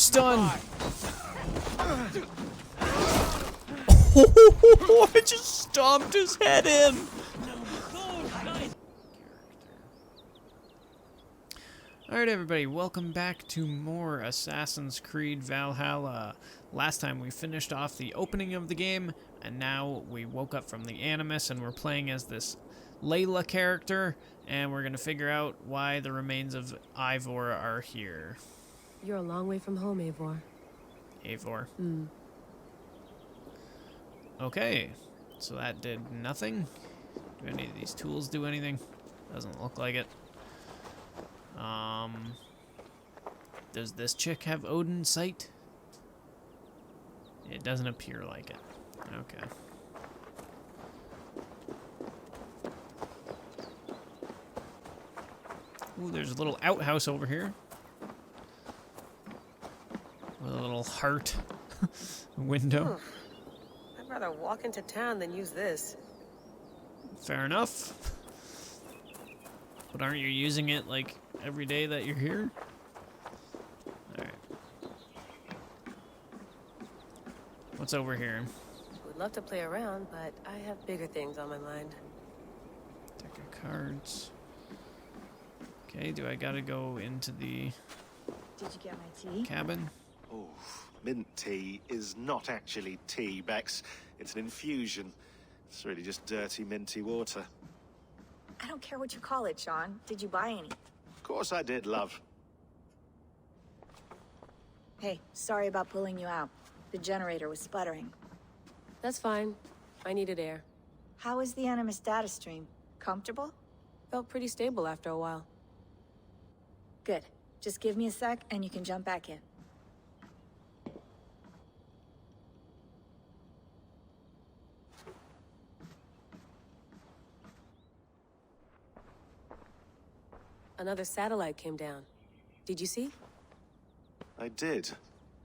stun! Oh, I just stomped his head in! Alright everybody, welcome back to more Assassin's Creed Valhalla. Last time we finished off the opening of the game, and now we woke up from the Animus and we're playing as this Layla character, and we're gonna figure out why the remains of Ivor are here. You're a long way from home, Eivor. Eivor. Okay, so that did nothing. Do any of these tools do anything? Doesn't look like it. Does this chick have Odin's sight? It doesn't appear like it. Okay. Ooh, there's a little outhouse over here. With a little heart window. I'd rather walk into town than use this. Fair enough. But aren't you using it, like, every day that you're here? Alright. What's over here? Would love to play around, but I have bigger things on my mind. Deck of cards. Okay, do I gotta go into the... Did you get my tea? Cabin? Oh, mint tea is not actually tea, Bex. It's an infusion. It's really just dirty, minty water. I don't care what you call it, Sean. Did you buy any? Of course I did, love. Hey, sorry about pulling you out. The generator was sputtering. That's fine. I needed air. How is the Animus data stream? Comfortable? Felt pretty stable after a while. Good. Just give me a sec and you can jump back in. Another satellite came down. Did you see? I did.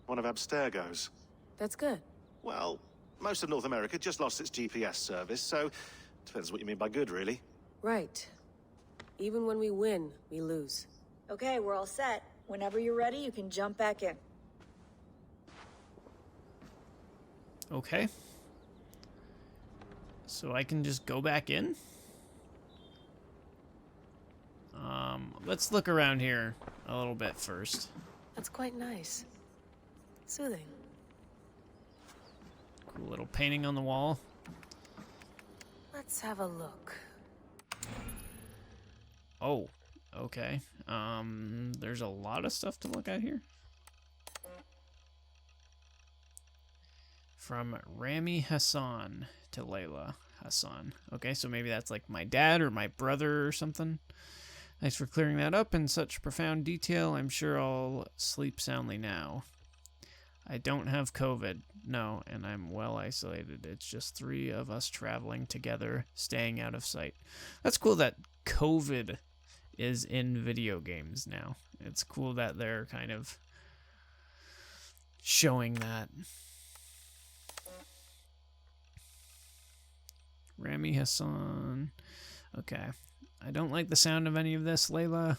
One of Abstergo's. That's good. Well, most of North America just lost its GPS service, so depends what you mean by good, really. Right. Even when we win, we lose. Okay, we're all set. Whenever you're ready, you can jump back in. Okay. So I can just go back in? Let's look around here a little bit first. That's quite nice. Soothing. Cool little painting on the wall. Let's have a look. Oh, okay. There's a lot of stuff to look at here. From Rami Hassan to Layla Hassan. Okay, so maybe that's like my dad or my brother or something. Thanks for clearing that up in such profound detail. I'm sure I'll sleep soundly now. I don't have COVID, no, and I'm well isolated. It's just 3 of us traveling together, staying out of sight. That's cool that COVID is in video games now. It's cool that they're kind of showing that. Rami Hassan. Okay. I don't like the sound of any of this, Layla,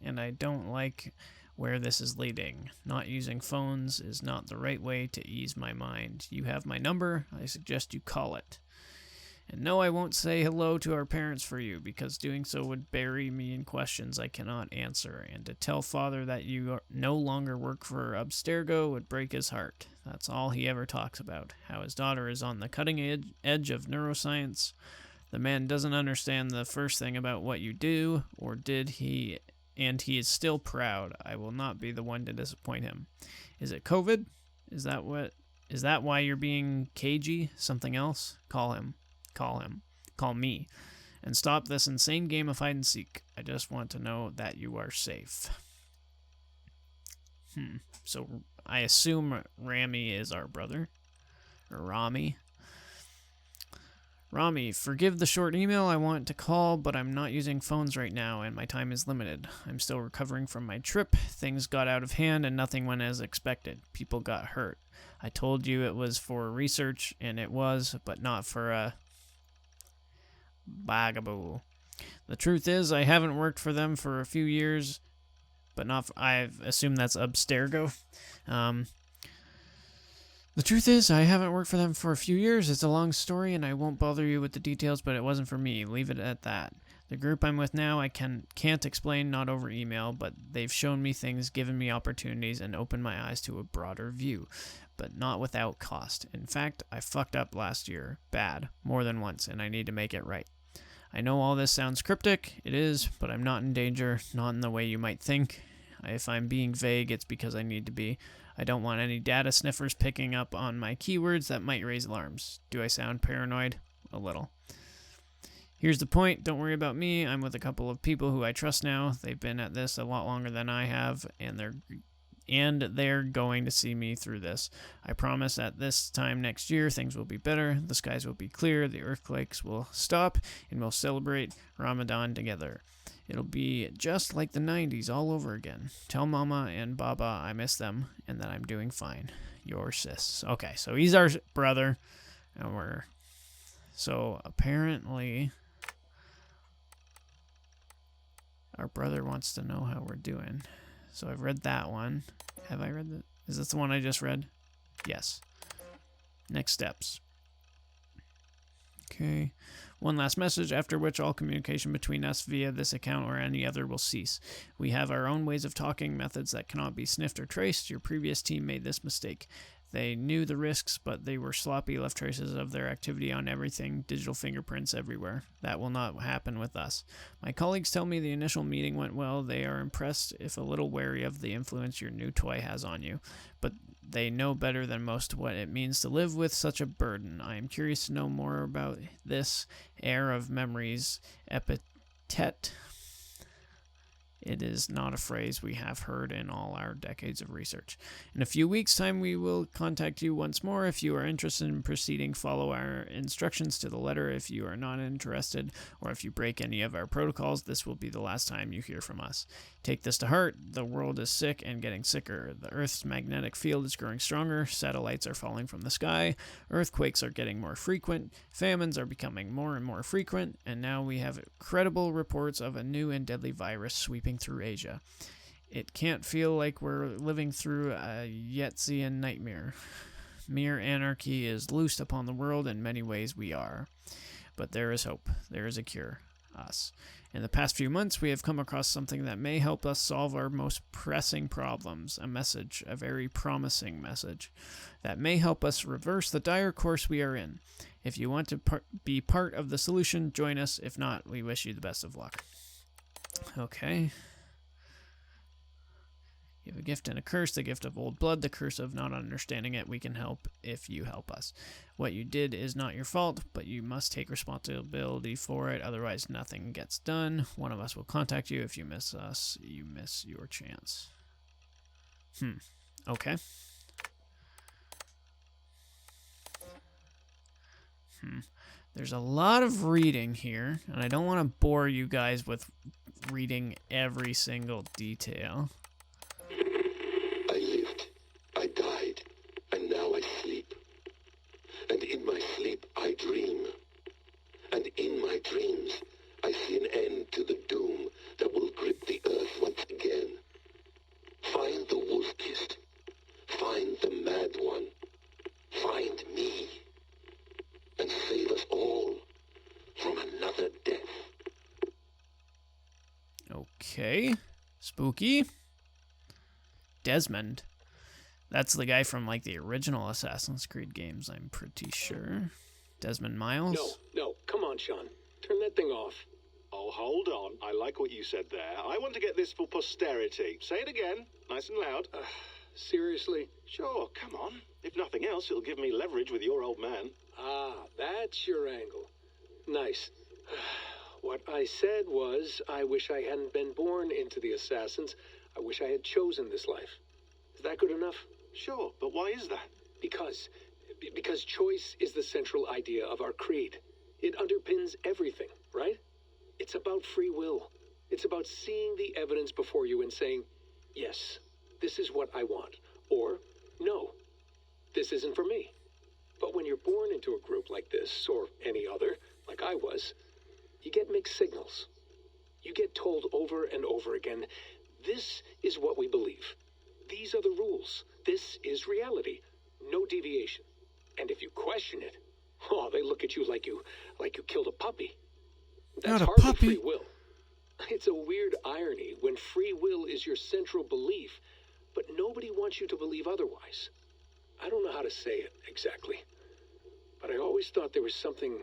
and I don't like where this is leading. Not using phones is not the right way to ease my mind. You have my number. I suggest you call it. And no, I won't say hello to our parents for you, because doing so would bury me in questions I cannot answer, and to tell Father that you no longer work for Abstergo would break his heart. That's all he ever talks about, how his daughter is on the cutting edge of neuroscience. The man doesn't understand the first thing about what you do, or did he, and he is still proud. I will not be the one to disappoint him. Is it COVID? Is that why you're being cagey? Something else? Call him. Call him. Call me. And stop this insane game of hide and seek. I just want to know that you are safe. So I assume Rami is our brother. Or Rami. Rami, forgive the short email. I want to call, but I'm not using phones right now, and my time is limited. I'm still recovering from my trip. Things got out of hand, and nothing went as expected. People got hurt. I told you it was for research, and it was, but not for a bugaboo. The truth is, I haven't worked for them for a few years, but not. I assume that's Abstergo. The truth is, I haven't worked for them for a few years. It's a long story, and I won't bother you with the details, but it wasn't for me. Leave it at that. The group I'm with now, I can't explain, not over email, but they've shown me things, given me opportunities, and opened my eyes to a broader view, but not without cost. In fact, I fucked up last year. Bad. More than once, and I need to make it right. I know all this sounds cryptic. It is, but I'm not in danger, not in the way you might think. If I'm being vague, it's because I need to be. I don't want any data sniffers picking up on my keywords that might raise alarms. Do I sound paranoid? A little. Here's the point. Don't worry about me. I'm with a couple of people who I trust now. They've been at this a lot longer than I have, and they're going to see me through this. I promise at this time next year, things will be better. The skies will be clear. The earthquakes will stop, and we'll celebrate Ramadan together. It'll be just like the 90s all over again. Tell Mama and Baba I miss them and that I'm doing fine. Your sis. Okay, so he's our brother. And so apparently our brother wants to know how we're doing. So I've read that one. Have I read that? Is this the one I just read? Yes. Next steps. Okay. One last message, after which all communication between us via this account or any other will cease. We have our own ways of talking, methods that cannot be sniffed or traced. Your previous team made this mistake. They knew the risks, but they were sloppy, left traces of their activity on everything, digital fingerprints everywhere. That will not happen with us. My colleagues tell me the initial meeting went well. They are impressed, if a little wary of the influence your new toy has on you. But they know better than most what it means to live with such a burden. I am curious to know more about this heir of memories epithet. It is not a phrase we have heard in all our decades of research. In a few weeks' time, we will contact you once more. If you are interested in proceeding, follow our instructions to the letter. If you are not interested, or if you break any of our protocols, this will be the last time you hear from us. Take this to heart. The world is sick and getting sicker. The Earth's magnetic field is growing stronger. Satellites are falling from the sky. Earthquakes are getting more frequent. Famines are becoming more and more frequent. And now we have credible reports of a new and deadly virus sweeping through Asia. It can't feel like we're living through a Yetzian nightmare. Mere anarchy is loosed upon the world. In many ways we are. But there is hope. There is a cure. Us. In the past few months, we have come across something that may help us solve our most pressing problems. A message, a very promising message, that may help us reverse the dire course we are in. If you want to be part of the solution, join us. If not, we wish you the best of luck. Okay. You have a gift and a curse, the gift of old blood, the curse of not understanding it. We can help if you help us. What you did is not your fault, but you must take responsibility for it, otherwise nothing gets done. One of us will contact you. If you miss us, you miss your chance. Okay. There's a lot of reading here, and I don't want to bore you guys with reading every single detail. I lived, I died, and now I sleep. And in my sleep I dream. And in my dreams I see an end to the doom that will grip the earth once again. Find the wolf-kissed. Find the mad one. Find me. And save us all from another death. Okay. Spooky. Desmond. That's the guy from, like, the original Assassin's Creed games, I'm pretty sure. Desmond Miles? No, come on, Sean. Turn that thing off. Oh, hold on. I like what you said there. I want to get this for posterity. Say it again, nice and loud. Seriously? Sure, come on. If nothing else, it'll give me leverage with your old man. Ah, that's your angle. Nice. What I said was, I wish I hadn't been born into the Assassins. I wish I had chosen this life. Is that good enough? Sure, but why is that? Because choice is the central idea of our creed. It underpins everything, right? It's about free will. It's about seeing the evidence before you and saying, yes, this is what I want. Or, no, this isn't for me. But when you're born into a group like this, or any other, like I was, you get mixed signals. You get told over and over again, This is what we believe. These are the rules. This is reality. No deviation. And if you question it, oh, they look at you like you killed a puppy. That's Not a hardly puppy. free will. It's a weird irony when free will is your central belief, but nobody wants you to believe otherwise. I don't know how to say it exactly, but I always thought there was something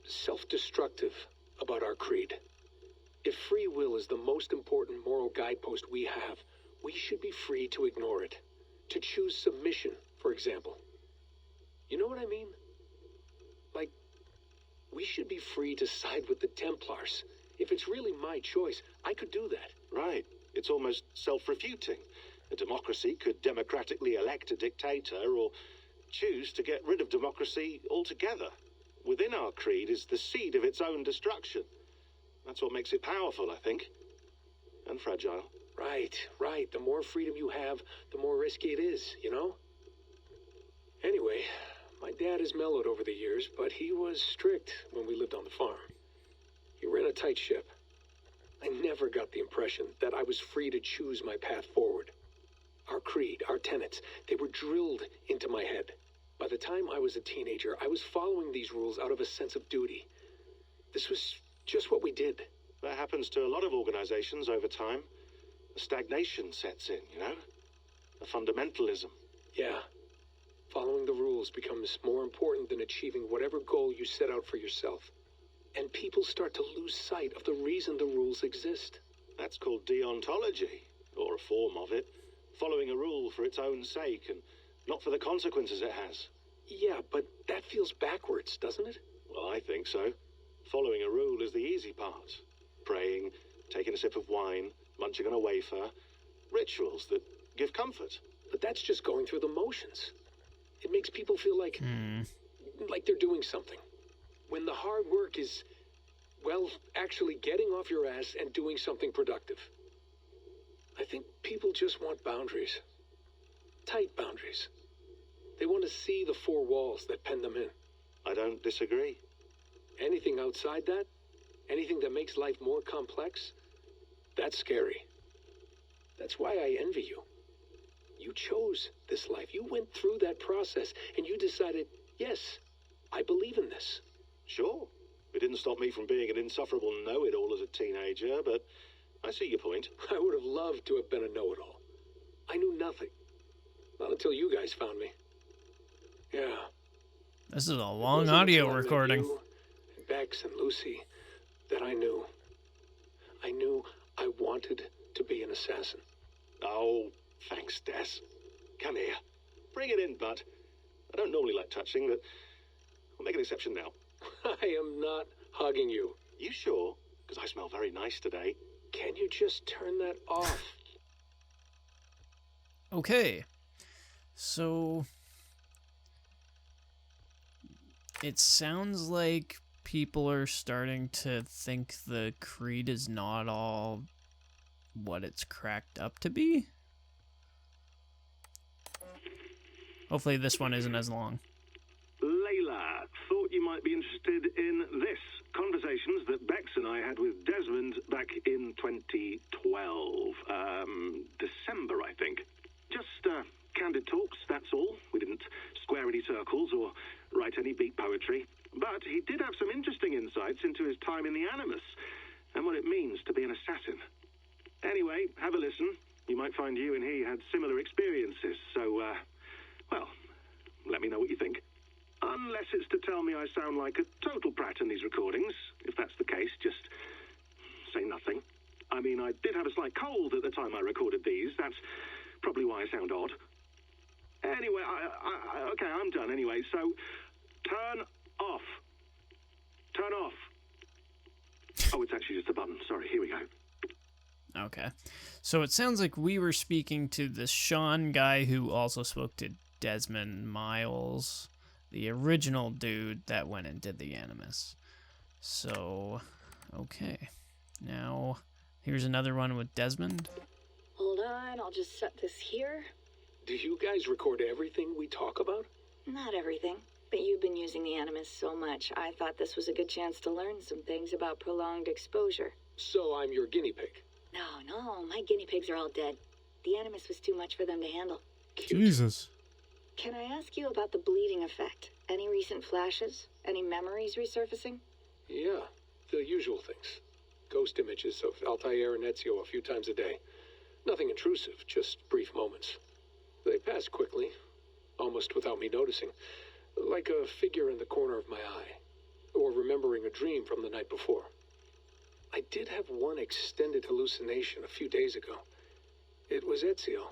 self-destructive about our creed. If free will is the most important moral guidepost we have, we should be free to ignore it. To choose submission, for example. You know what I mean? Like, we should be free to side with the Templars. If it's really my choice, I could do that. Right. It's almost self-refuting. A democracy could democratically elect a dictator or choose to get rid of democracy altogether. Within our creed is the seed of its own destruction. That's what makes it powerful, I think. And fragile. Right. The more freedom you have, the more risky it is, you know? Anyway, my dad has mellowed over the years, but he was strict when we lived on the farm. He ran a tight ship. I never got the impression that I was free to choose my path forward. Our creed, our tenets, they were drilled into my head. By the time I was a teenager, I was following these rules out of a sense of duty. This was just what we did. That happens to a lot of organizations over time. A stagnation sets in, you know? A fundamentalism. Yeah. Following the rules becomes more important than achieving whatever goal you set out for yourself. And people start to lose sight of the reason the rules exist. That's called deontology, or a form of it. Following a rule for its own sake and not for the consequences it has. Yeah, but that feels backwards, doesn't it? Well, I think so. Following a rule is the easy part. Praying, taking a sip of wine, munching on a wafer. Rituals that give comfort. But that's just going through the motions. It makes people feel like they're doing something. When the hard work is, well, actually getting off your ass and doing something productive. I think people just want boundaries. Tight boundaries. They want to see the four walls that pen them in. I don't disagree. Anything outside that, anything that makes life more complex, that's scary. That's why I envy you. You chose this life. You went through that process and you decided, yes, I believe in this. Sure. It didn't stop me from being an insufferable know-it-all as a teenager, but I see your point. I would have loved to have been a know-it-all. I knew nothing. Not until you guys found me. Yeah. This is a It long wasn't audio until I met recording. you and Bex and Lucy that I knew. I knew I wanted to be an assassin. Oh, thanks, Des. Come here. Bring it in, bud. I don't normally like touching, but I'll make an exception now. I am not hugging you. You sure? Because I smell very nice today. Can you just turn that off? Okay. So it sounds like people are starting to think the creed is not all what it's cracked up to be. Hopefully this one isn't as long. Layla, thought you might be interested in this. Conversations that Bex and I had with Desmond back in 2012. December, I think. Just candid talks, that's all. We didn't square any circles or write any beat poetry. But he did have some interesting insights into his time in the Animus and what it means to be an assassin. Anyway, have a listen. You might find you and he had similar experiences. So, well, let me know what you think. Unless it's to tell me I sound like a total brat in these recordings. If that's the case, just say nothing. I mean, I did have a slight cold at the time I recorded these. That's probably why I sound odd. Anyway, okay, I'm done anyway. So, turn off. Turn off. Oh, it's actually just a button. Sorry, here we go. Okay. So it sounds like we were speaking to the Sean guy who also spoke to Desmond Miles, the original dude that went and did the Animus. So, okay. Now, here's another one with Desmond. Hold on, I'll just set this here. Do you guys record everything we talk about? Not everything, but you've been using the Animus so much, I thought this was a good chance to learn some things about prolonged exposure. So I'm your guinea pig. No, my guinea pigs are all dead. The animus was too much for them to handle. Jesus. Can I ask you about the bleeding effect? Any recent flashes? Any memories resurfacing? Yeah, the usual things. Ghost images of Altair and Ezio a few times a day. Nothing intrusive, just brief moments. They pass quickly, almost without me noticing. Like a figure in the corner of my eye. Or remembering a dream from the night before. I did have one extended hallucination a few days ago. It was Ezio.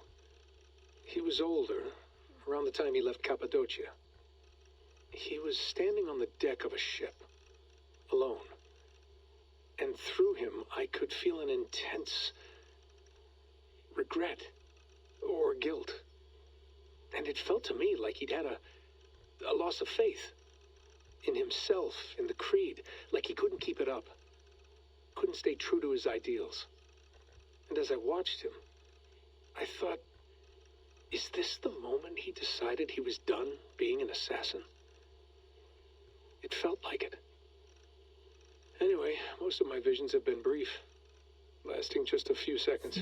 He was older, around the time he left Cappadocia. He was standing on the deck of a ship, alone. And through him, I could feel an intense regret or guilt. And it felt to me like he'd had a loss of faith in himself, in the creed, like he couldn't keep it up, couldn't stay true to his ideals. And as I watched him, I thought, is this the moment he decided he was done being an assassin? It felt like it. Anyway, most of my visions have been brief, lasting just a few seconds.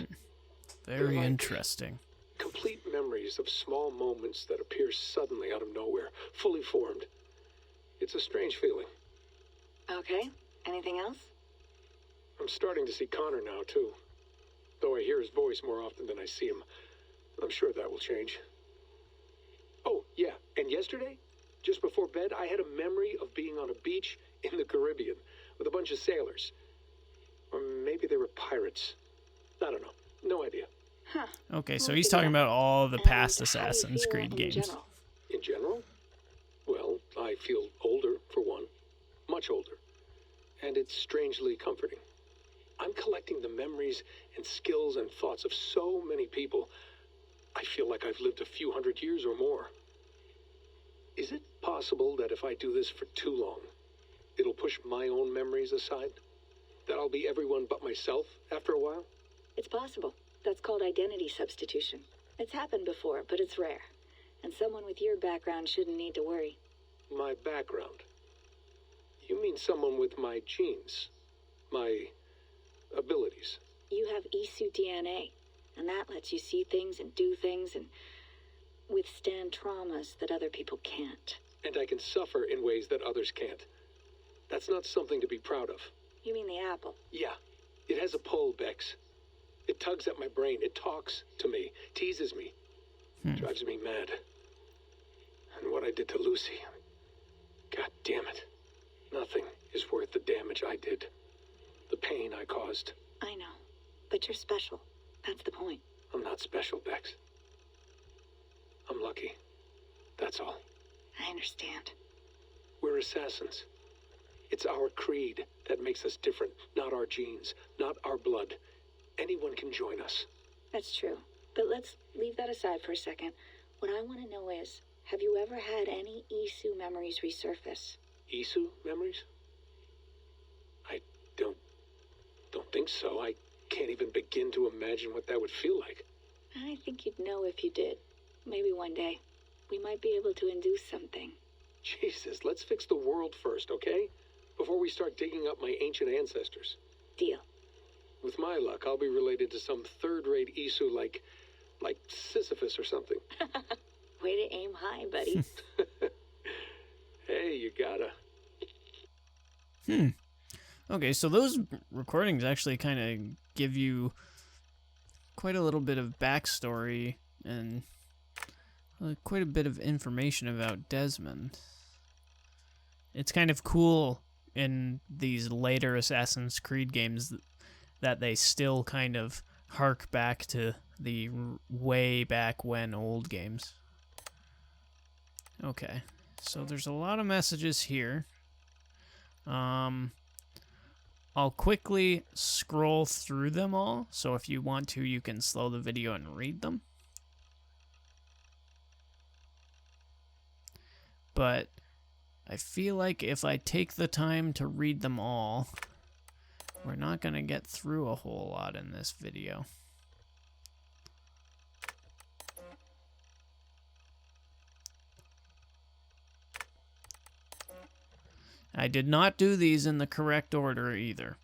Very interesting. Complete memories of small moments that appear suddenly out of nowhere, fully formed. It's a strange feeling. Okay. Anything else? I'm starting to see Connor now, too. Though I hear his voice more often than I see him. I'm sure that will change. Oh, yeah, and yesterday, just before bed, I had a memory of being on a beach in the Caribbean with a bunch of sailors. Or maybe they were pirates. I don't know. No idea. Huh. Okay, so We'll he's figure talking it out. about all the And past how do you Assassin's feel Creed in games. general? In general? Well, I feel older, for one. Much older. And it's strangely comforting. I'm collecting the memories and skills and thoughts of so many people. I feel like I've lived a few hundred years or more. Is it possible that if I do this for too long, it'll push my own memories aside? That I'll be everyone but myself after a while? It's possible. That's called identity substitution. It's happened before, but it's rare. And someone with your background shouldn't need to worry. My background? You mean someone with my genes? My abilities? You have Isu DNA, and that lets you see things and do things and withstand traumas that other people can't. And I can suffer in ways that others can't. That's not something to be proud of. You mean the apple? Yeah, it has a pull, Bex. It tugs at my brain. It talks to me, teases me, drives me mad. And what I did to Lucy, God damn it. Nothing is worth the damage I did. The pain I caused. I know, but you're special. That's the point. I'm not special, Bex. I'm lucky. That's all. I understand. We're assassins. It's our creed that makes us different, not our genes, not our blood. Anyone can join us. That's true. But let's leave that aside for a second. What I want to know is, have you ever had any Isu memories resurface? Isu memories? I don't think so. I can't even begin to imagine what that would feel like. I think you'd know if you did. Maybe one day. We might be able to induce something. Jesus, let's fix the world first, okay? Before we start digging up my ancient ancestors. Deal. With my luck, I'll be related to some third-rate Isu like Sisyphus or something. Way to aim high, buddy. Hey, you gotta. Okay, so those recordings actually kind of give you quite a little bit of backstory and quite a bit of information about Desmond. It's kind of cool in these later Assassin's Creed games that they still kind of hark back to the way back when old games. Okay, so there's a lot of messages here. I'll quickly scroll through them all, so if you want to, you can slow the video and read them. But I feel like if I take the time to read them all, we're not going to get through a whole lot in this video. I did not do these in the correct order either.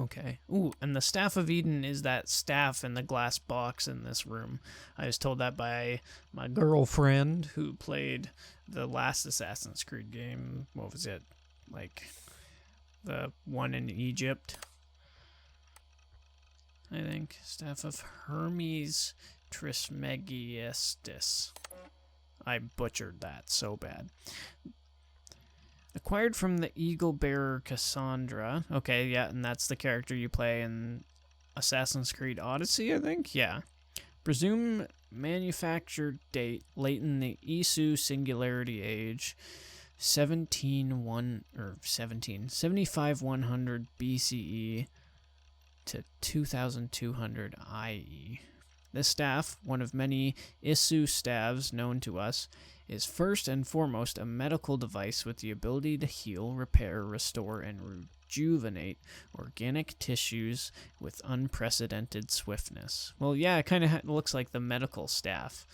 Okay. Ooh, and the Staff of Eden is that staff in the glass box in this room. I was told that by my girlfriend who played the last Assassin's Creed game. What was it? Like, the one in Egypt, I think. Staff of Hermes Trismegistus. I butchered that so bad. Acquired from the Eagle Bearer Cassandra. Okay, yeah, and that's the character you play in Assassin's Creed Odyssey, I think? Yeah. Presume manufactured date late in the Isu Singularity Age, 75-100 BCE to 2200 IE. This staff, one of many Isu staves known to us, is first and foremost a medical device with the ability to heal, repair, restore, and rejuvenate organic tissues with unprecedented swiftness. Well, yeah, it kind of looks like the medical staff.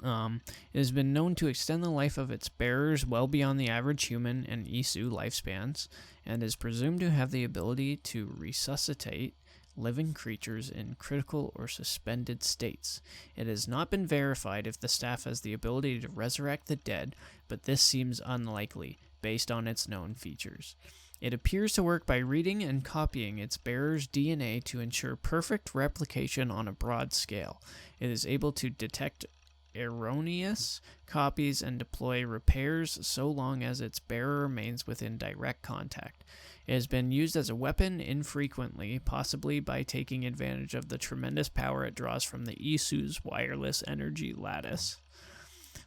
It has been known to extend the life of its bearers well beyond the average human and Isu lifespans, and is presumed to have the ability to resuscitate living creatures in critical or suspended states. It has not been verified if the staff has the ability to resurrect the dead, but this seems unlikely, based on its known features. It appears to work by reading and copying its bearer's DNA to ensure perfect replication on a broad scale. It is able to detect erroneous copies and deploy repairs so long as its bearer remains within direct contact. It has been used as a weapon infrequently, possibly by taking advantage of the tremendous power it draws from the Isu's wireless energy lattice.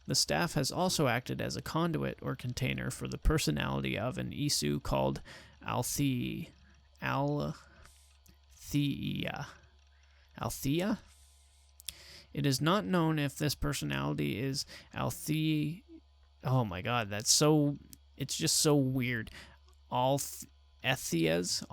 The staff has also acted as a conduit or container for the personality of an Isu called Althea. Althea? It is not known if this personality is Althea. Oh my god, it's just so weird. Alethea's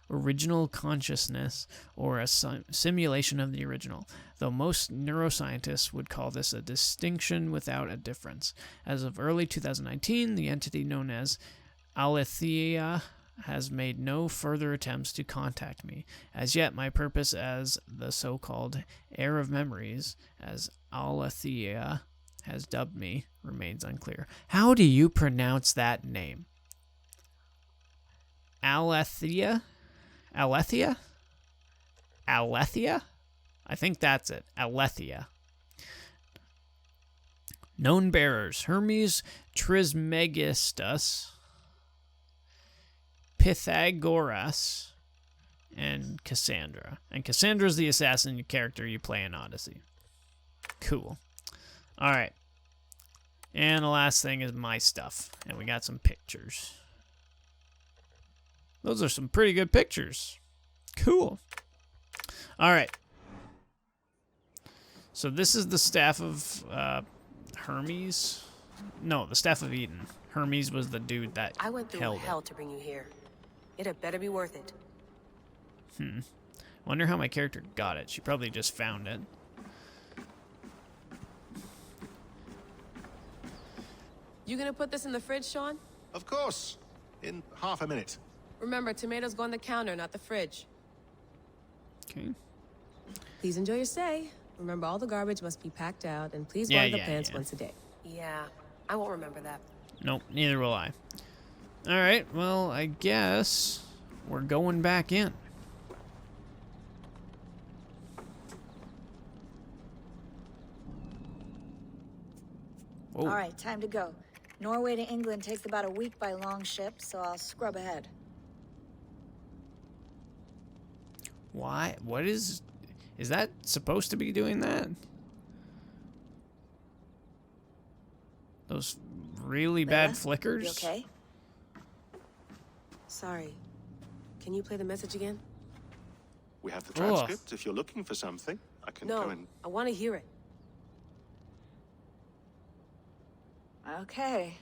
original consciousness, or a simulation of the original, though most neuroscientists would call this a distinction without a difference. As of early 2019, the entity known as Aletheia has made no further attempts to contact me. As yet, my purpose as the so-called heir of memories, as Aletheia has dubbed me, remains unclear. How do you pronounce that name? Alethea? Alethea? Alethea? I think that's it. Alethea. Known bearers: Hermes Trismegistus, Pythagoras, and Cassandra. And Cassandra's the assassin character you play in Odyssey. Cool. Alright. And the last thing is my stuff. And we got some pictures. Those are some pretty good pictures. Cool. Alright. So this is the Staff of Hermes. No, the Staff of Eden. Hermes was the dude that I went through held hell to bring you here. It had better be worth it. Wonder how my character got it. She probably just found it. You gonna put this in the fridge, Sean? Of course. In half a minute. Remember, tomatoes go on the counter, not the fridge. Okay. Please enjoy your stay. Remember, all the garbage must be packed out, and please wear the pants once a day. Yeah, I won't remember that. Nope, neither will I. Alright, well, I guess we're going back in. Whoa. All right, time to go. Norway to England takes about a week by long ship, so I'll scrub ahead. Why? What is that supposed to be doing that? Those really bad Layla, flickers? You okay? Sorry. Can you play the message again? We have the transcript. If you're looking for something, I can go No, and... I want to hear it. Okay.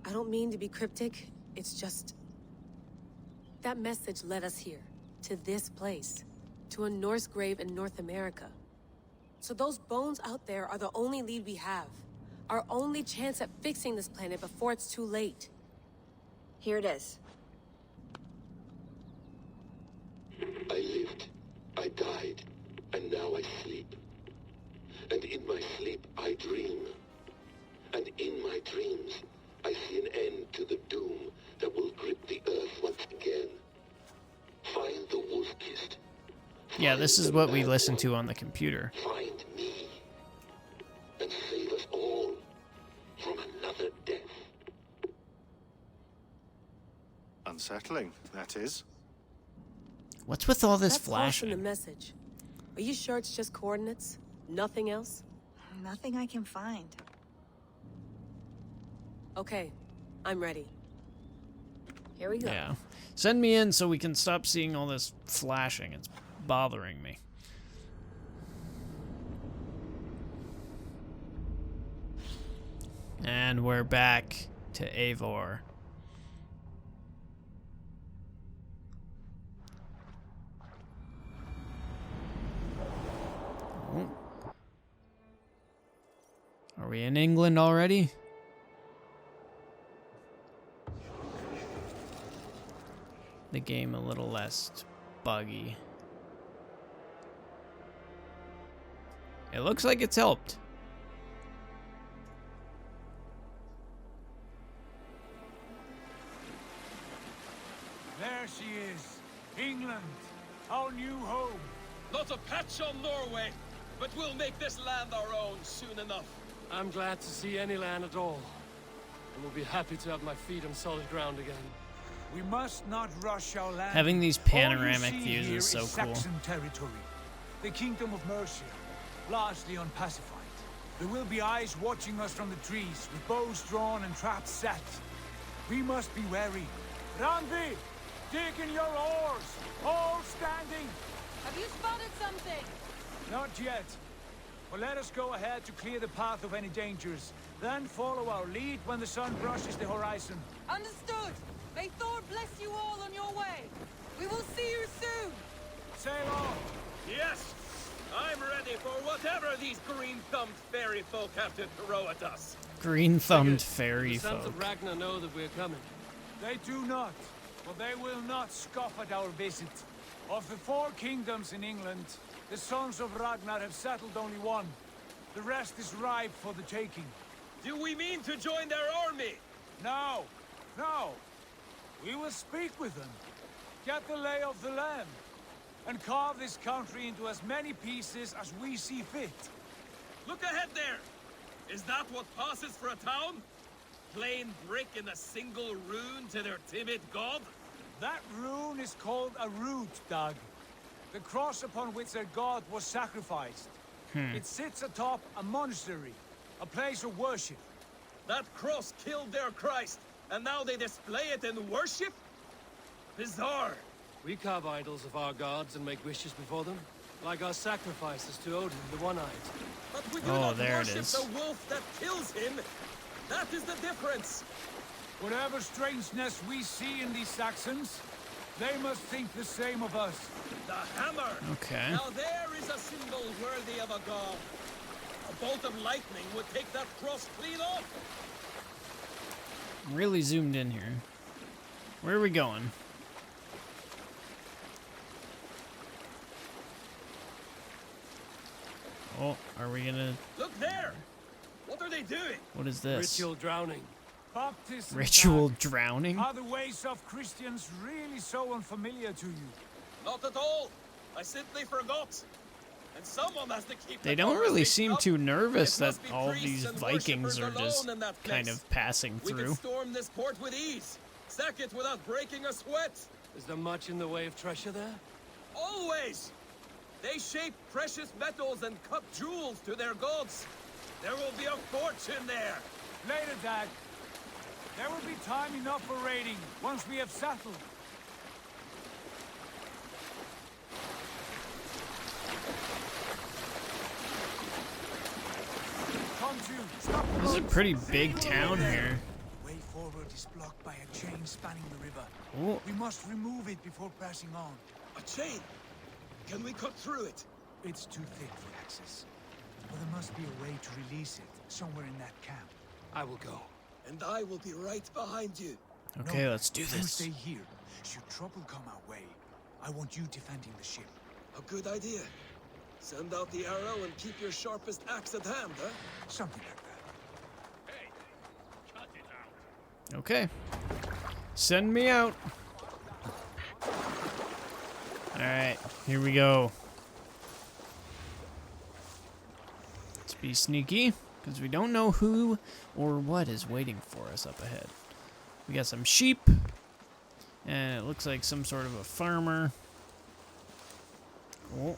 I don't mean to be cryptic. It's just... that message led us here. To this place. To a Norse grave in North America. So those bones out there are the only lead we have. Our only chance at fixing this planet before it's too late. Here it is. I lived, I died, and now I sleep. And in my sleep I dream. And in my dreams I see an end to the doom that will grip the earth once again. Find the wolf-kissed. Yeah, this is what we listen to on the computer. Find me. And save us all from another death. Unsettling, that is. What's with all this That's all from flashing? the message. Are you sure it's just coordinates? Nothing else? Nothing I can find. Okay, I'm ready. Here we go. Yeah. Send me in so we can stop seeing all this flashing. It's bothering me. And we're back to Eivor. Oh. Are we in England already? The game a little less buggy. It looks like it's helped. There she is, England, our new home. Not a patch on Norway, but we'll make this land our own soon enough. I'm glad to see any land at all, and will be happy to have my feet on solid ground again. We must not rush our land. Having these All you panoramic see views here is so cool. Saxon territory, the Kingdom of Mercia, largely unpacified. There will be eyes watching us from the trees, with bows drawn and traps set. We must be wary. Randi, dig in your oars, all standing. Have you spotted something? Not yet. But let us go ahead to clear the path of any dangers. Then follow our lead when the sun brushes the horizon. Understood. May Thor bless you all on your way. We will see you soon. Sail on. Yes, I'm ready for whatever these green-thumbed fairy folk have to throw at us. Green-thumbed fairy The sons folk. of Ragnar know that we're coming. They do not, but they will not scoff at our visit. Of the 4 kingdoms in England, the sons of Ragnar have settled only one. The rest is ripe for the taking. Do we mean to join their army? No, no. We will speak with them, get the lay of the land, and carve this country into as many pieces as we see fit. Look ahead there. Is that what passes for a town? Plain brick in a single rune to their timid god? That rune is called a root, Doug. The cross upon which their god was sacrificed. It sits atop a monastery, a place of worship. That cross killed their Christ, and now they display it in worship? Bizarre. We carve idols of our gods and make wishes before them, like our sacrifices to Odin, the One-Eyed. But we do Oh, not there it worship is. the wolf that kills him. That is the difference. Whatever strangeness we see in these Saxons, they must think the same of us. The hammer. Okay. Now there is a symbol worthy of a god. A bolt of lightning would take that cross clean off. I'm really zoomed in here. Where are we going? Oh, are we gonna... Look there. What are they doing? What is this? Ritual drowning. Baptism, Ritual Doug. drowning? Are the ways of Christians really so unfamiliar to you? Not at all. I simply forgot. And someone has to keep They the don't really conversation seem up. too nervous It that must be all priests these and Vikings are worshippers just alone in that kind place. of passing We can through. storm this port with ease. Sack it without breaking a sweat. Is there much in the way of treasure there? Always. They shape precious metals and cut jewels to their gods. There will be a fortune there. Later, Dad. There will be time enough for raiding once we have settled. Come to, stop the This is a boats. pretty big town here. Way forward is blocked by a chain spanning the river. Oh, We must remove it before passing on. A chain. Can we cut through it? It's too thick for access. But there must be a way to release it somewhere in that camp. I will go. And I will be right behind you. Okay, let's do You this. stay here. Should trouble come our way, I want you defending the ship. A good idea. Send out the arrow and keep your sharpest axe at hand, huh? Something like that. Hey, cut it out. Okay. Send me out. Alright, here we go. Let's be sneaky, because we don't know who or what is waiting for us up ahead. We got some sheep, and it looks like some sort of a farmer. Oh,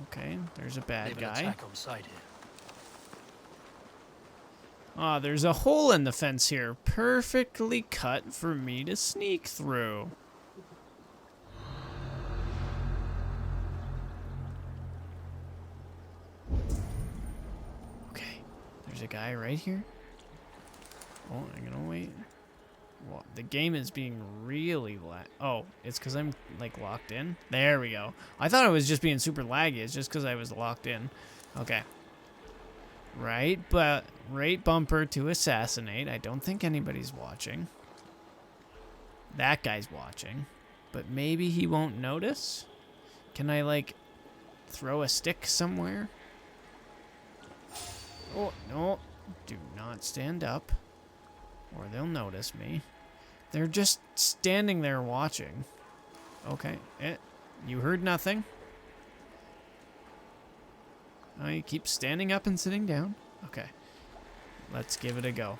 okay, there's a bad guy. Attack on sight here. Ah, there's a hole in the fence here, perfectly cut for me to sneak through. Okay, there's a guy right here. Oh, I'm gonna wait. Well, the game is being really oh, it's because I'm, like, locked in? There we go. I thought it was just being super laggy. It's just because I was locked in. Okay. Right bumper to assassinate. I don't think anybody's watching. That guy's watching. But maybe he won't notice? Can I, like, throw a stick somewhere? Oh, no. Do not stand up, or they'll notice me. They're just standing there watching. Okay. You heard nothing. I keep standing up and sitting down. Okay. Let's give it a go.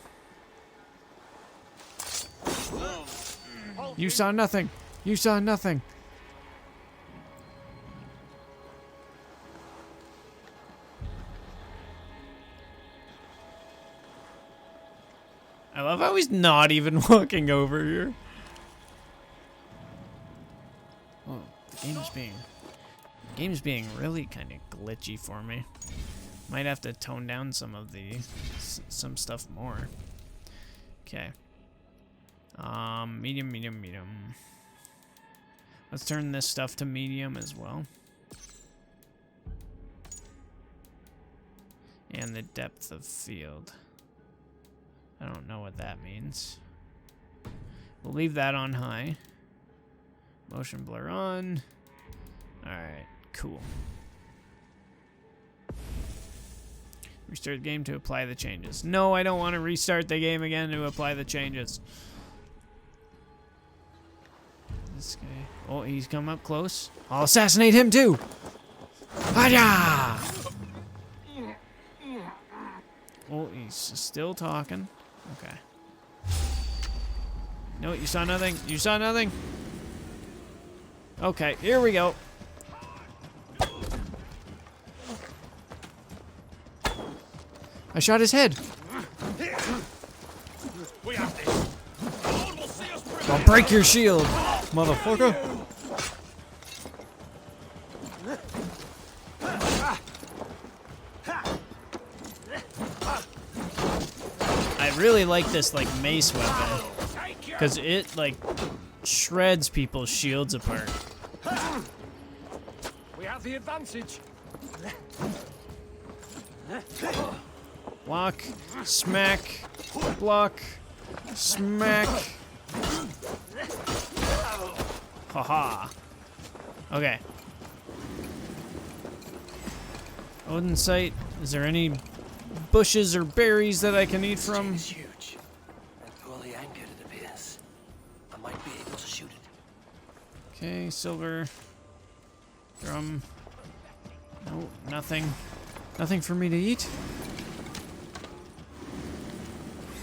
You saw nothing. You saw nothing. I love how he's not even looking over here. Oh, the game's being really kind of glitchy for me. Might have to tone down some of some stuff more. Okay. Medium. Let's turn this stuff to medium as well. And the depth of field. I don't know what that means. We'll leave that on high. Motion blur on. Alright, cool. Restart the game to apply the changes. No, I don't want to restart the game again to apply the changes. This guy. Oh, he's come up close. I'll assassinate him too. Hiya! Oh, he's still talking. Okay. No, you saw nothing. You saw nothing. Okay, here we go. I shot his head. I'll break your shield, motherfucker. I really like this, like, mace weapon, because it, like, shreds people's shields apart. We have the advantage. Block, smack, block, smack. Haha. Okay. Odin sight. Is there any bushes or berries that I can eat from? It's huge. And poorly anchored, it appears. I might be able to shoot it. Okay, silver. Drum. No, nothing. Nothing for me to eat.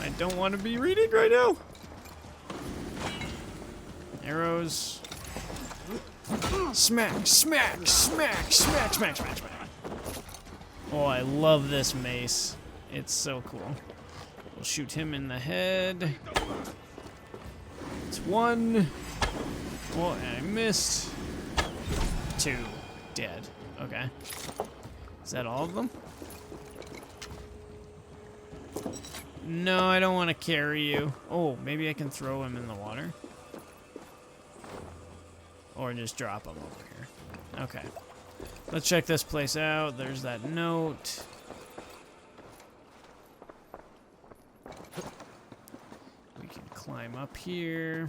I don't want to be reading right now. Arrows. Smack, smack, smack, smack, smack, smack, smack. Oh, I love this mace. It's so cool. We'll shoot him in the head. It's one. Oh, and I missed. Two. Dead. Okay. Is that all of them? No, I don't want to carry you. Oh, maybe I can throw him in the water. Or just drop him over here. Okay. Let's check this place out. There's that note. We can climb climb up here.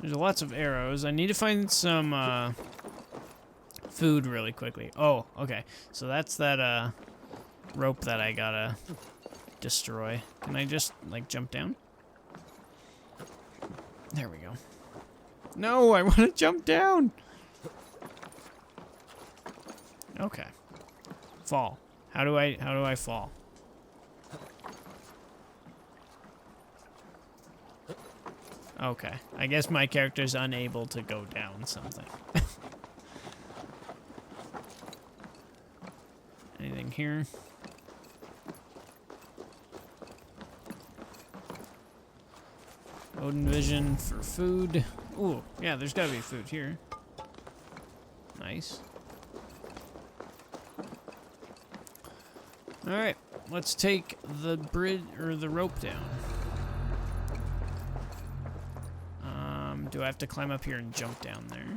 There's lots of arrows. I need to find some food really quickly. Oh, okay. So that's that rope that I gotta destroy. Can I just like jump down? There we go. No, I want to jump down. Okay. Fall. How do I fall? Okay. I guess my character's unable to go down something. Anything here? Odin vision for food. Ooh, yeah, there's gotta be food here. Nice. Alright, let's take the bridge or the rope down. Do I have to climb up here and jump down there?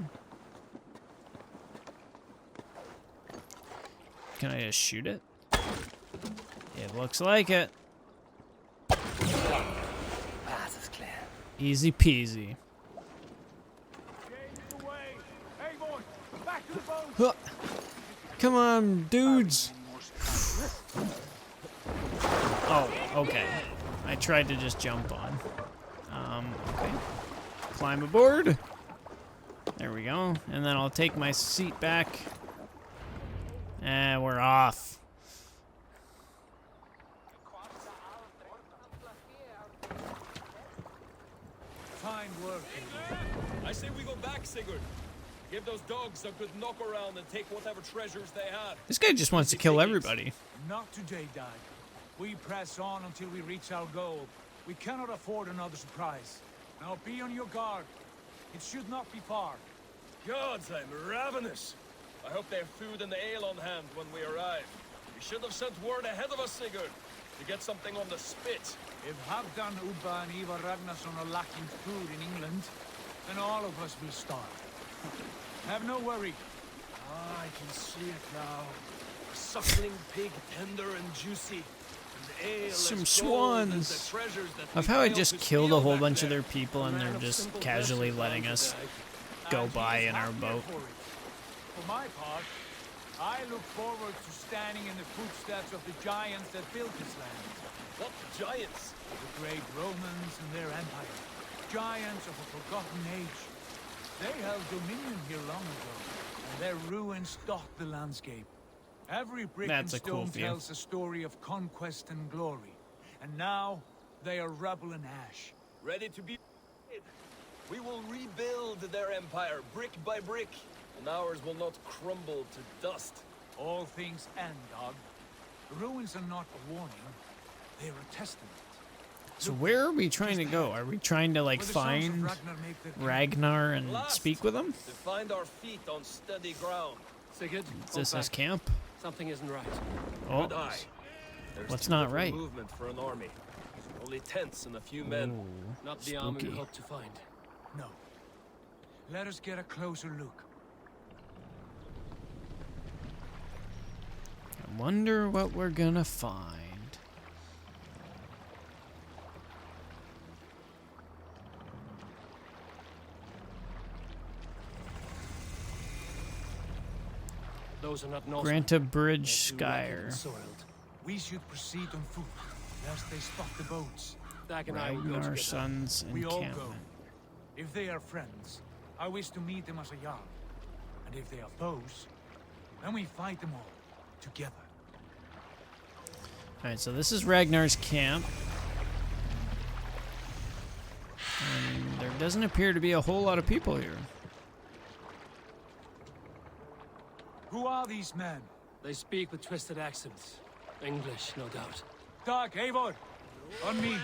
Can I just shoot it? It looks like it. Path is clear. Easy peasy. Huh. Come on, dudes. Oh, okay. I tried to just jump on. Okay. Climb aboard. There we go. And then I'll take my seat back. And we're off. Fine work. I say we go back, Sigurd. Give those dogs a good knock around and take whatever treasures they have. This guy just wants to kill everybody. Not today, Dad. We press on until we reach our goal. We cannot afford another surprise. Now be on your guard. It should not be far. Gods, I'm ravenous. I hope they have food and ale on hand when we arrive. We should have sent word ahead of us, Sigurd, to get something on the spit. If Halfdan, Ubba, and Ivar Ragnarsson are lacking food in England, then all of us will starve. Have no worry. Ah, I can see it now. A suckling pig, tender and juicy. And ale Some as gold as swans. the treasures that Of we how I failed just to killed steal a whole back bunch of there. their people and Man they're of just simple casually blessings letting found us today. go And by he is in our happier boat. for it. For my part, I look forward to standing in the footsteps of the giants that built this land. What giants? The great Romans and their empire. Giants of a forgotten age. They held dominion here long ago, and their ruins dot the landscape. Every brick and That's a cool stone view. tells a story of conquest and glory. And now, they are rubble and ash. Ready to be... We will rebuild their empire brick by brick, and ours will not crumble to dust. All things end, dog. The ruins are not a warning. They are a testament. So where are we trying to go? Are we trying to like Where the sons of find Ragnar make their camp. Ragnar and Last, speak with him? To find our feet on steady ground. Sigurd, Is this hold his back. camp? Something isn't right. Oh, Good eye. There's what's too not little right? movement for an army. Only tents and a few men. Ooh, Not the army we spooky. hope to find. No. Let us get a closer look. I wonder what we're gonna find. Those are not Norsemen. Grant a bridge They're too ragged skyer. and soiled. We should proceed on foot, lest they spot the boats. Dag and I will go Ragnar together. Sons We all go. encampment. If they are friends, I wish to meet them as a Jarl. And if they are foes, then we fight them all, together. Alright, so this is Ragnar's camp. And there doesn't appear to be a whole lot of people here. Who are these men? They speak with twisted accents. English, no doubt. Dag, Eivor! On me!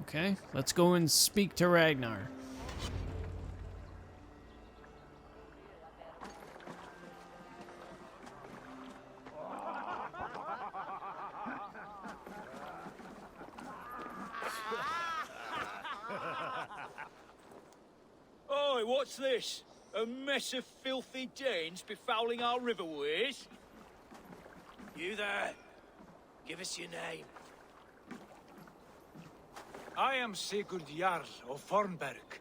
Okay, let's go and speak to Ragnar. Oi, Oi, what's this? A mess of filthy Danes befouling our riverways? You there. Give us your name. I am Sigurd Jarl of Fornberg.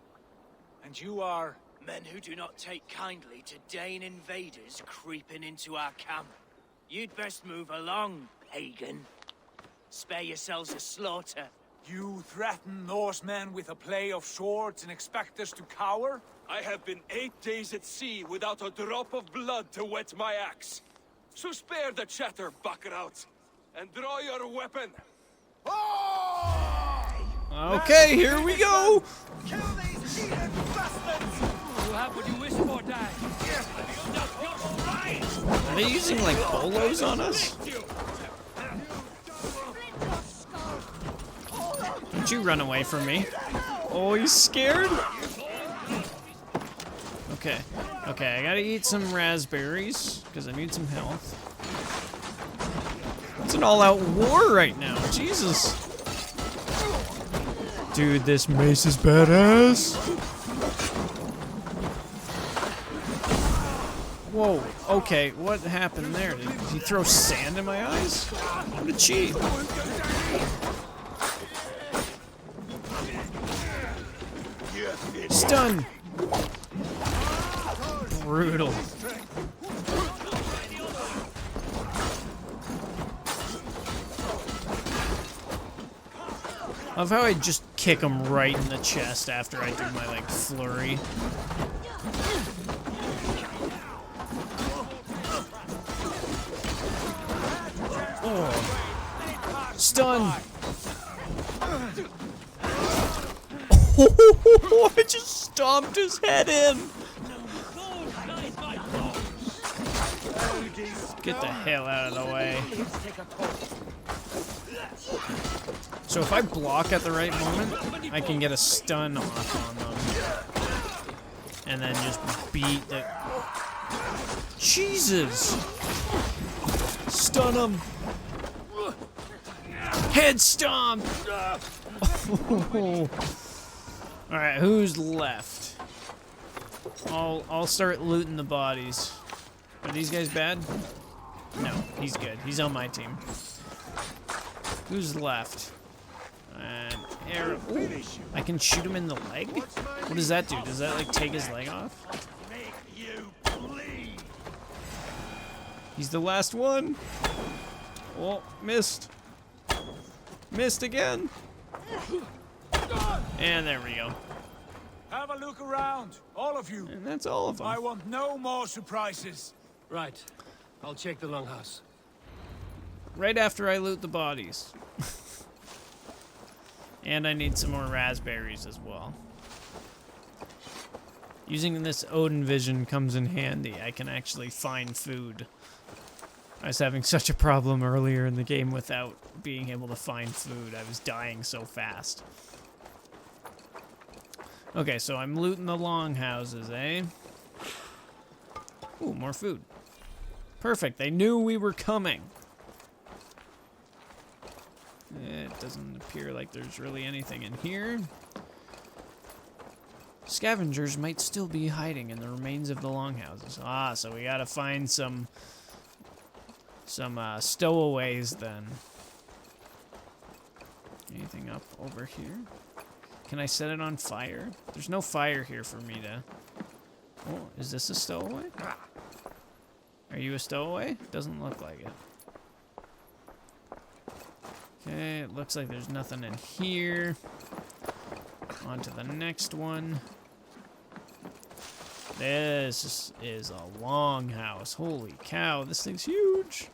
And you are... Men who do not take kindly to Dane invaders creeping into our camp. You'd best move along, pagan. Spare yourselves a slaughter. You threaten Norsemen with a play of swords and expect us to cower? I have been 8 days at sea without a drop of blood to wet my axe. So spare the chatter, buckerouts, and draw your weapon. Okay, here we go. Kill these heathen bastards! You have what you wish for, Dad. Are they using like bolos on us? Don't you run away from me. Oh, he's scared? Okay. Okay, I gotta eat some raspberries, because I need some health. It's an all-out war right now. Jesus. Dude, this mace is badass. Whoa, okay, what happened there? Did he throw sand in my eyes? What a cheat. Stun! Brutal. Love how I just kick him right in the chest after I do my, like, flurry. Oh. Stun! Oh, I just stomped his head in! Get the hell out of the way. So if I block at the right moment, I can get a stun off on them. And then just beat the... Jesus! Stun him! Head stomp! Alright, who's left? I'll start looting the bodies. Are these guys bad? No, he's good. He's on my team. Who's left? And arrow. Ooh, I can shoot him in the leg? What does that do? Does that like take his leg off? He's the last one. Oh, missed. Missed again. And there we go. Have a look around, all of you. And that's all of them. I want no more surprises. Right. I'll check the longhouse. Right after I loot the bodies. And I need some more raspberries as well. Using this Odin vision comes in handy. I can actually find food. I was having such a problem earlier in the game without being able to find food. I was dying so fast. Okay, so I'm looting the longhouses, eh? Ooh, more food. Perfect, they knew we were coming. It doesn't appear like there's really anything in here. Scavengers might still be hiding in the remains of the longhouses. Ah, so we gotta find some stowaways then. Anything up over here? Can I set it on fire? There's no fire here for me to... Oh, is this a stowaway? Are you a stowaway? Doesn't look like it. Okay, it looks like there's nothing in here. On to the next one. This is a long house. Holy cow, this thing's huge.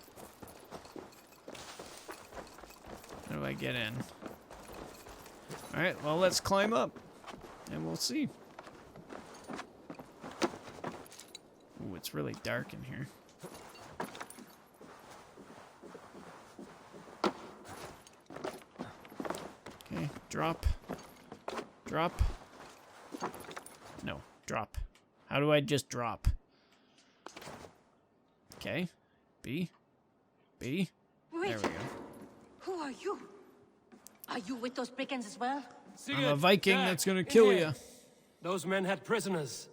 How do I get in? Alright, well, let's climb up. And we'll see. Ooh, it's really dark in here. Okay, drop. Drop. No, drop. How do I just drop? Okay. B. B. Wait. There we go. Who are you? Are you with those brigands as well? I'm a Viking that's gonna kill you. Those men had prisoners.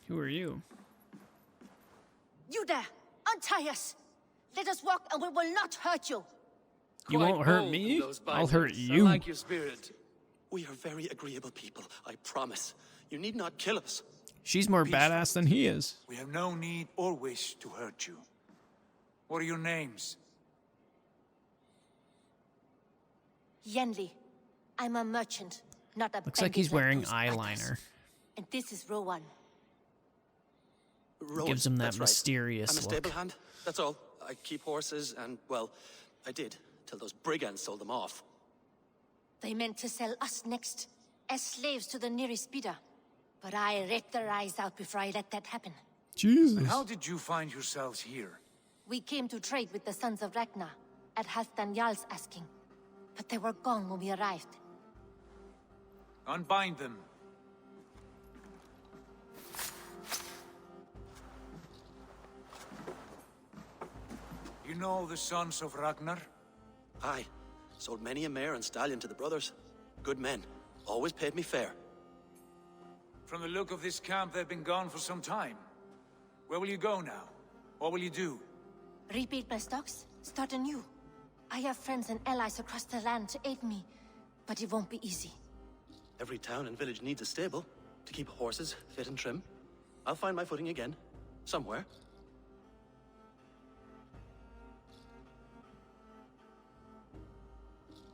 Who are you? You there! Untie us! Let us walk and we will not hurt you! You Quite won't hurt bold me. from those I'll hurt Vikings. I you. like your spirit. We are very agreeable people, I promise. You need not kill us. She's more badass than he is. We have no need or wish to hurt you. What are your names? Yenli. I'm a merchant, not a Looks like he's wearing bandit like those eyeliner. others. And this is Rowan. Rowan, Gives him that that's right. mysterious I'm a look. stable hand, that's all. I keep horses and, well, I did, till those brigands sold them off. They meant to sell us next, as slaves to the nearest bidder. But I ripped their eyes out before I let that happen. Jesus. And how did you find yourselves here? We came to trade with the sons of Ragnar, at Halfdan Jarl's asking. But they were gone when we arrived. Unbind them. You know the sons of Ragnar? Aye, sold many a mare and stallion to the brothers. Good men, always paid me fair. From the look of this camp, they've been gone for some time. Where will you go now? What will you do? Rebuild my stocks, start anew. I have friends and allies across the land to aid me, but it won't be easy. Every town and village needs a stable to keep horses fit and trim. I'll find my footing again, somewhere.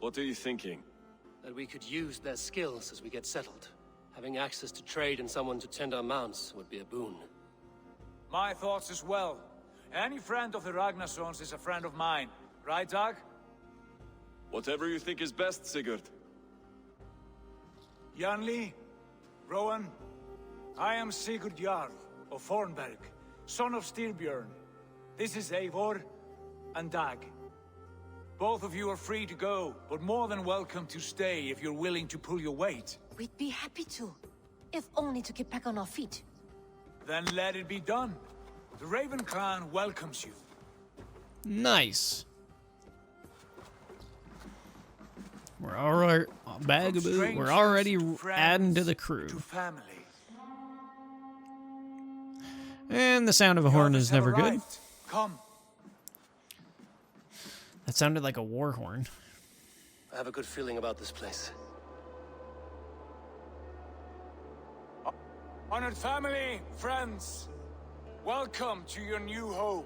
What are you thinking? That we could use their skills as we get settled. Having access to trade and someone to tend our mounts would be a boon. My thoughts as well. Any friend of the Ragnarsons is a friend of mine. Right, Dag? Whatever you think is best, Sigurd. Janli, Rowan, I am Sigurd Jarl of Fornberg, son of Styrbjörn. This is Eivor and Dag. Both of you are free to go, but more than welcome to stay if you're willing to pull your weight. We'd be happy to, if only to get back on our feet. Then let it be done. The Raven clan welcomes you. Nice. We're alright. Bagaboo. We're already adding to the crew. Family. And the sound of a horn is never good. Come. That sounded like a war horn. I have a good feeling about this place. Honored family, friends, welcome to your new home.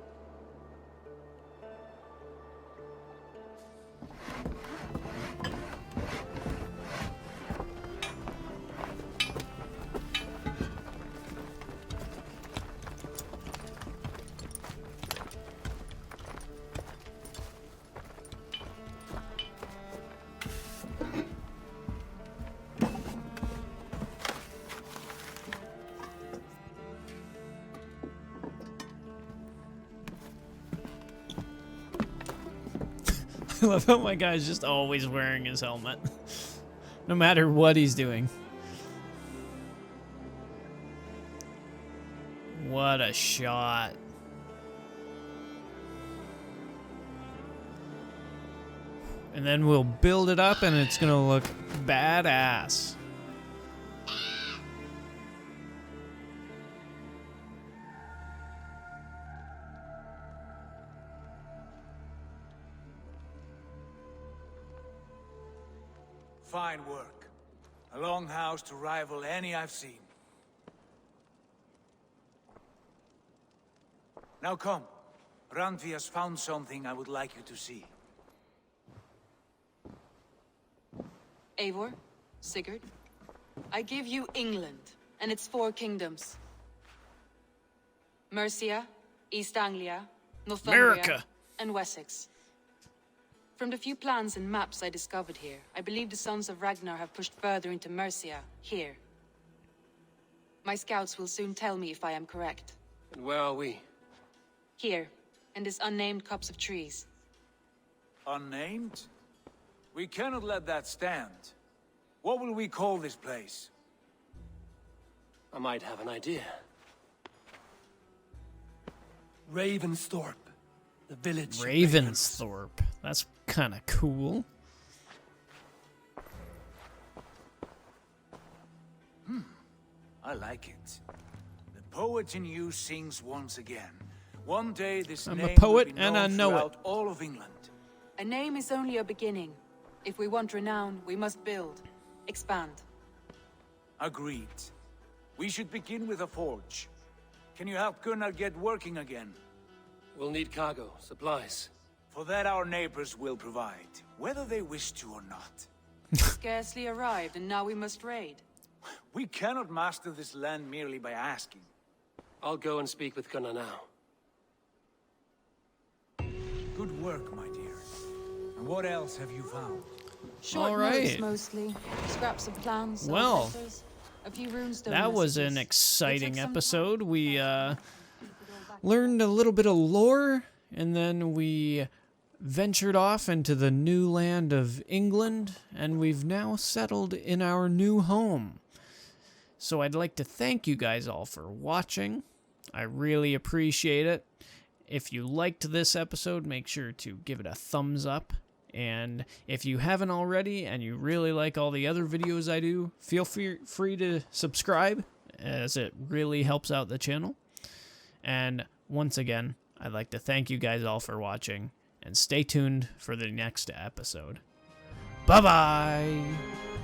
I love how my guy's just always wearing his helmet. No matter what he's doing. What a shot. And then we'll build it up and it's gonna look badass. Fine work. A longhouse to rival any I've seen. Now come. Randvi has found something I would like you to see. Eivor, Sigurd, I give you England and its 4 kingdoms. Mercia, East Anglia, Northumbria, America. and Wessex. From the few plans and maps I discovered here, I believe the Sons of Ragnar have pushed further into Mercia, here. My scouts will soon tell me if I am correct. And where are we? Here, in this unnamed copse of trees. Unnamed? We cannot let that stand. What will we call this place? I might have an idea. Ravensthorpe. The village. Ravensthorpe. That's kind of cool. I like it. The poet in you sings once again. One day this I'm name a poet will be and known I know it. throughout all of England. A name is only a beginning. If we want renown, we must build. Expand. Agreed. We should begin with a forge. Can you help Gunnar get working again? We'll need cargo, supplies. For that our neighbors will provide, whether they wish to or not. Scarcely arrived, and now we must raid. We cannot master this land merely by asking. I'll go and speak with Gunnar now. Good work, my dear. And what else have you found? Short All notes, right. mostly. Scraps of plans, Well, old letters, a few runestone that was an messages. exciting It took some episode. We learned a little bit of lore, and then we ventured off into the new land of England, and we've now settled in our new home. So I'd like to thank you guys all for watching. I really appreciate it. If you liked this episode, make sure to give it a thumbs up. And if you haven't already and you really like all the other videos I do, feel free to subscribe, as it really helps out the channel. And once again, I'd like to thank you guys all for watching, and stay tuned for the next episode. Bye-bye!